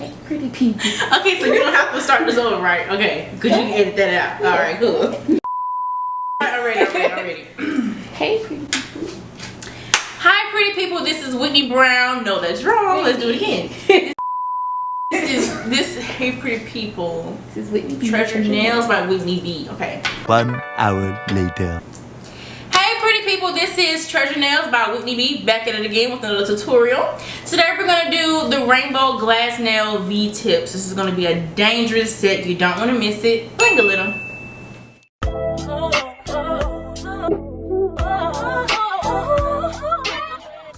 Hey, pretty people. Okay, so you don't have to start this over, right? Okay, because you can edit that out. All right, cool. Already. Hey, pretty people. Hi, pretty people. This is Whitney Brown. No, that's wrong. Let's do it again. Hey, pretty people. This is Whitney B. Treasure Nails by Whitney B. Okay. 1 hour later. Hey, pretty people. This is Treasure Nails by Whitney B. Back at it again with another tutorial. Today we're gonna do the rainbow glass nail V-tips. This is gonna be a dangerous set. You don't want to miss it. Bling a little.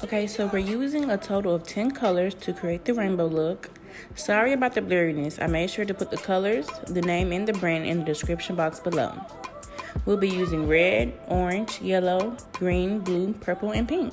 Okay, so we're using a total of 10 colors to create the rainbow look. Sorry about the blurriness. I made sure to put the colors, the name, and the brand in the description box below. We'll be using red, orange, yellow, green, blue, purple, and pink.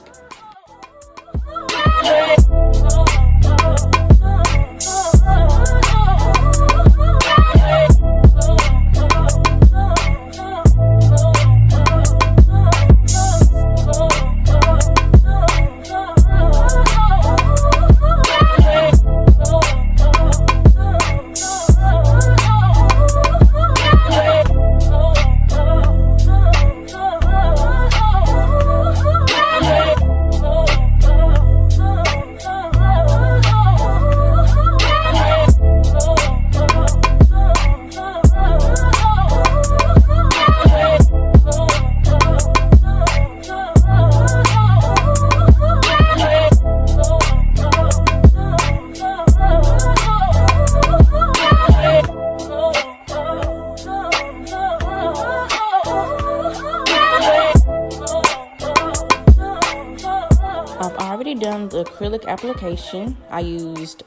I've already done the acrylic application. I used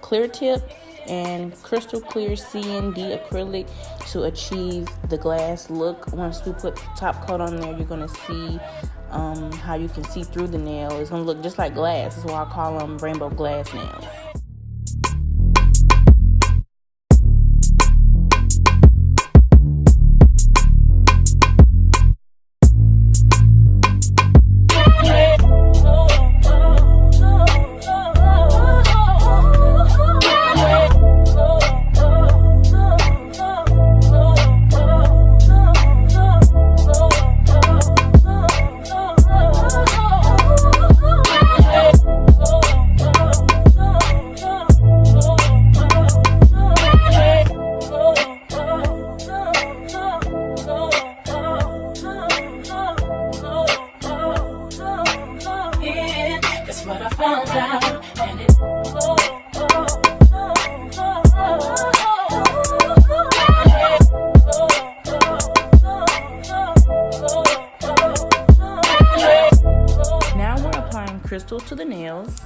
clear tip and crystal clear CND acrylic to achieve the glass look. Once we put top coat on there, you're gonna see how you can see through the nail. It's gonna look just like glass. That's why I call them rainbow glass nails. Crystals to the nails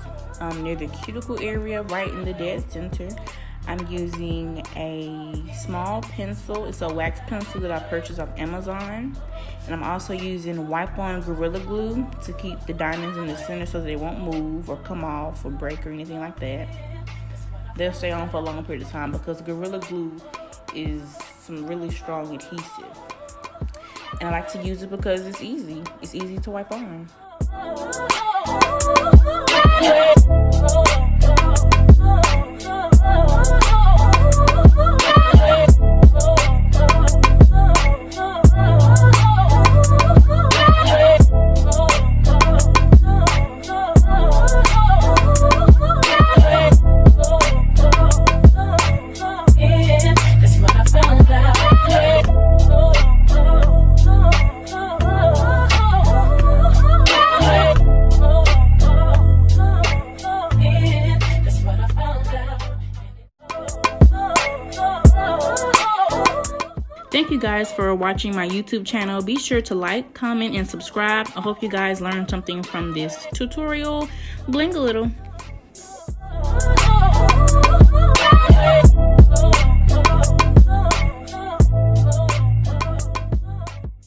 near the cuticle area, right in the dead center. I'm using a small pencil. It's a wax pencil that I purchased off Amazon, and I'm also using wipe-on Gorilla Glue to keep the diamonds in the center so that they won't move or come off or break or anything like that. They'll stay on for a long period of time because Gorilla Glue is some really strong adhesive, and I like to use it because it's easy. It's easy to wipe on. Thank you guys for watching my YouTube channel. Be sure to like, comment, and subscribe. I hope you guys learned something from this tutorial. Bling a little.